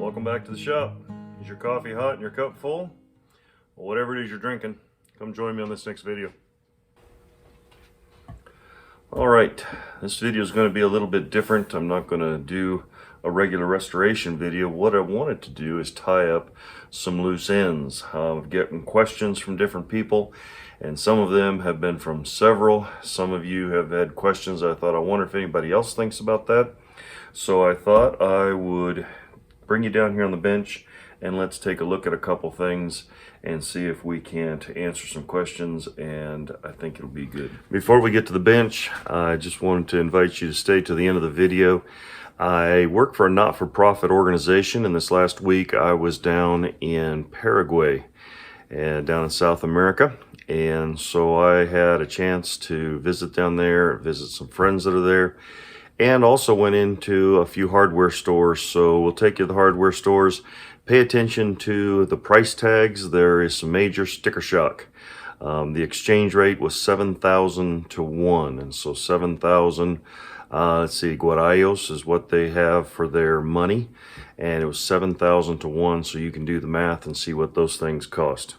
Welcome back to the shop. Is your coffee hot and your cup full? Well, whatever it is you're drinking, come join me on this next video. Alright, this video is going to be a little bit different. I'm not going to do a regular restoration video. What I wanted to do is tie up some loose ends. I'm getting questions from different people, and some of them have been from several. Some of you have had questions. I wonder if anybody else thinks about that. So I thought I would bring you down here on the bench and let's take a look at a couple things and see if we can't answer some questions, and I think it'll be good. Before we get to the bench, I just wanted to invite you to stay to the end of the video. I work for a not-for-profit organization, and this last week I was down in Paraguay and down in South America, and so I had a chance to visit down there, visit some friends that are there, and also went into a few hardware stores. So we'll take you to the hardware stores. Pay attention to the price tags. There is some major sticker shock. The exchange rate was 7,000 to 1, and so 7,000, let's see, guarayos is what they have for their money, and it was 7,000 to 1, so you can do the math and see what those things cost.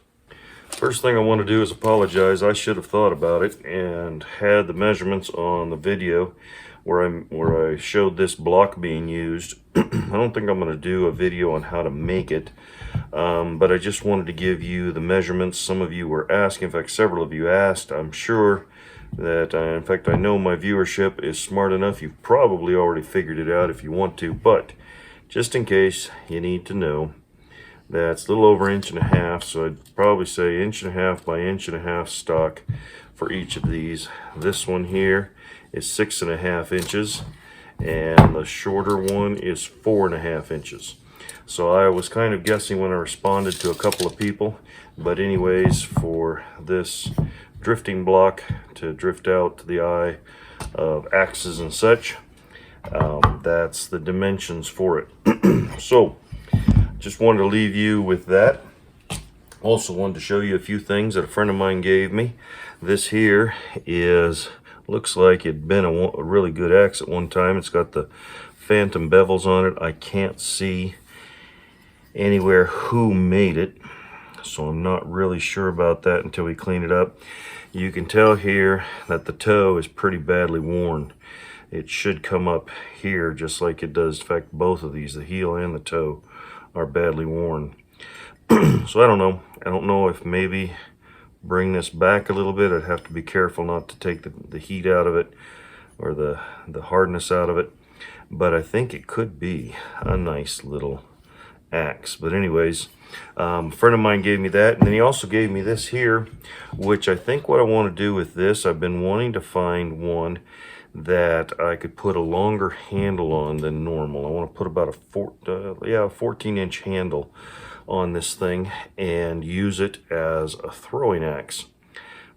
First thing I want to do is apologize. I should have thought about it and had the measurements on the video where I showed this block being used. I don't think I'm going to do a video on how to make it, but I just wanted to give you the measurements. Some of you were asking, in fact several of you asked. I'm sure that, in fact I know my viewership is smart enough, you've probably already figured it out if you want to, but just in case you need to know, that's a little over 1.5 inches, so I'd probably say 1.5 inches by 1.5 inches stock for each of these. This one here is 6.5 inches, and the shorter one is 4.5 inches. So I was kind of guessing when I responded to a couple of people, but anyways, for this drifting block to drift out to the eye of axes and such, that's the dimensions for it. So just wanted to leave you with that. Also wanted to show you a few things that a friend of mine gave me. This here looks like it'd been a really good axe at one time. It's got the phantom bevels on it. I can't see anywhere who made it, so I'm not really sure about that until we clean it up. You can tell here that the toe is pretty badly worn. It should come up here just like it does. In fact, both of these, the heel and the toe, are badly worn. So I don't know. I don't know if maybe bring this back a little bit. I'd have to be careful not to take the heat out of it or the hardness out of it, but I think it could be a nice little axe. But anyways, a friend of mine gave me that, and then he also gave me this here, which I think what I want to do with this, I've been wanting to find one that I could put a longer handle on than normal. I want to put about a 14-inch handle on this thing and use it as a throwing axe.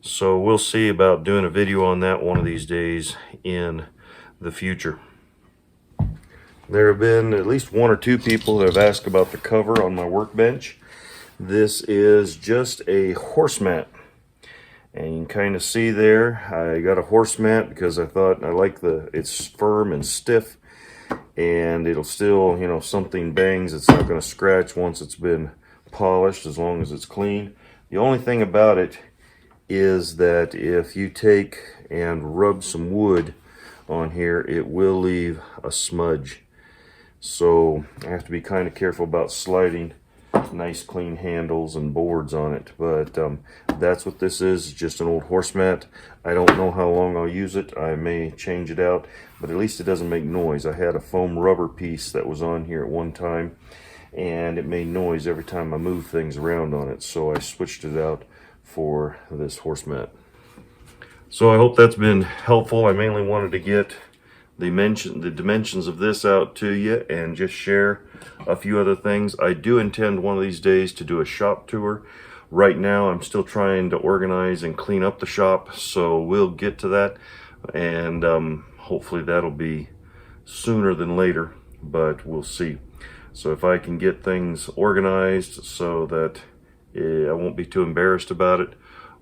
So we'll see about doing a video on that one of these days in the future. There have been at least 1 or 2 people that have asked about the cover on my workbench. This is just a horse mat, and you can kind of see there I got a horse mat because I thought it's firm and stiff, and it'll still, if something bangs, it's not going to scratch once it's been polished, as long as it's clean. The only thing about it is that if you take and rub some wood on here, it will leave a smudge. So I have to be kind of careful about sliding nice clean handles and boards on it. But that's what this is, just an old horse mat. I don't know how long I'll use it. I may change it out, but at least it doesn't make noise. I had a foam rubber piece that was on here at one time, and it made noise every time I moved things around on it, so I switched it out for this horse mat. So I hope that's been helpful. I mainly wanted to get the dimensions of this out to you and just share a few other things. I do intend one of these days to do a shop tour. Right now I'm still trying to organize and clean up the shop, so we'll get to that, and hopefully that'll be sooner than later, but we'll see. So if I can get things organized so that I won't be too embarrassed about it,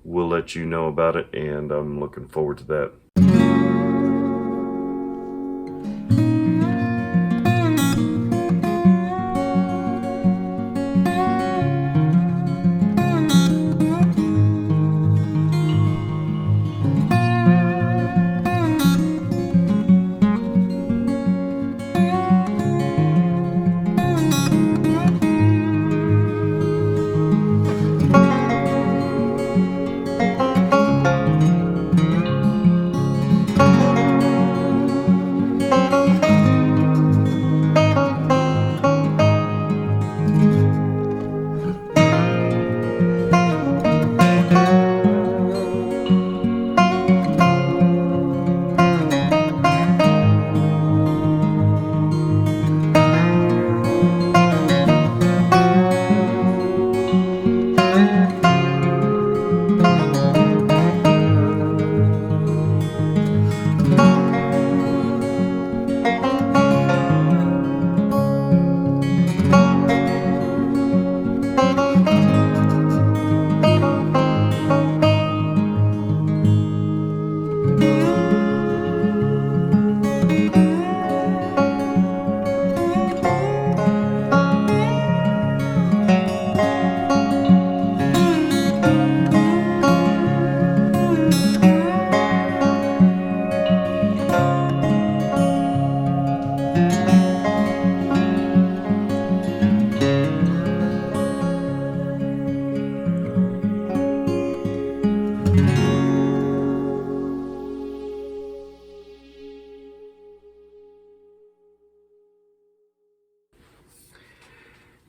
we'll let you know about it, and I'm looking forward to that.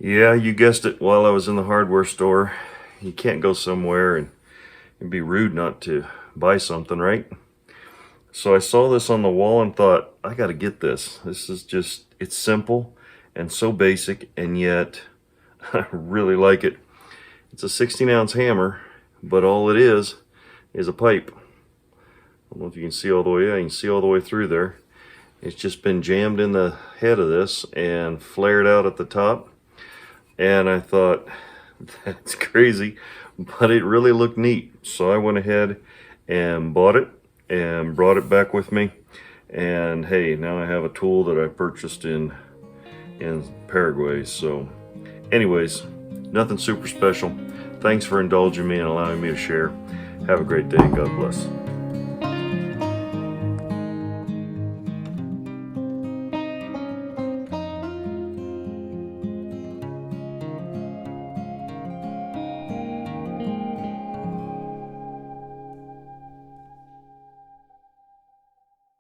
Yeah, you guessed it, while I was in the hardware store. You can't go somewhere and it'd be rude not to buy something, right? So I saw this on the wall and thought, I gotta get this. This is just, it's simple and so basic, and yet I really like it. It's a 16-ounce hammer, but all it is a pipe. I don't know if you can see all the way, yeah, you can see all the way through there. It's just been jammed in the head of this and flared out at the top. And I thought, that's crazy, but it really looked neat. So I went ahead and bought it and brought it back with me. And hey, now I have a tool that I purchased in Paraguay. So anyways, nothing super special. Thanks for indulging me and allowing me to share. Have a great day. God bless.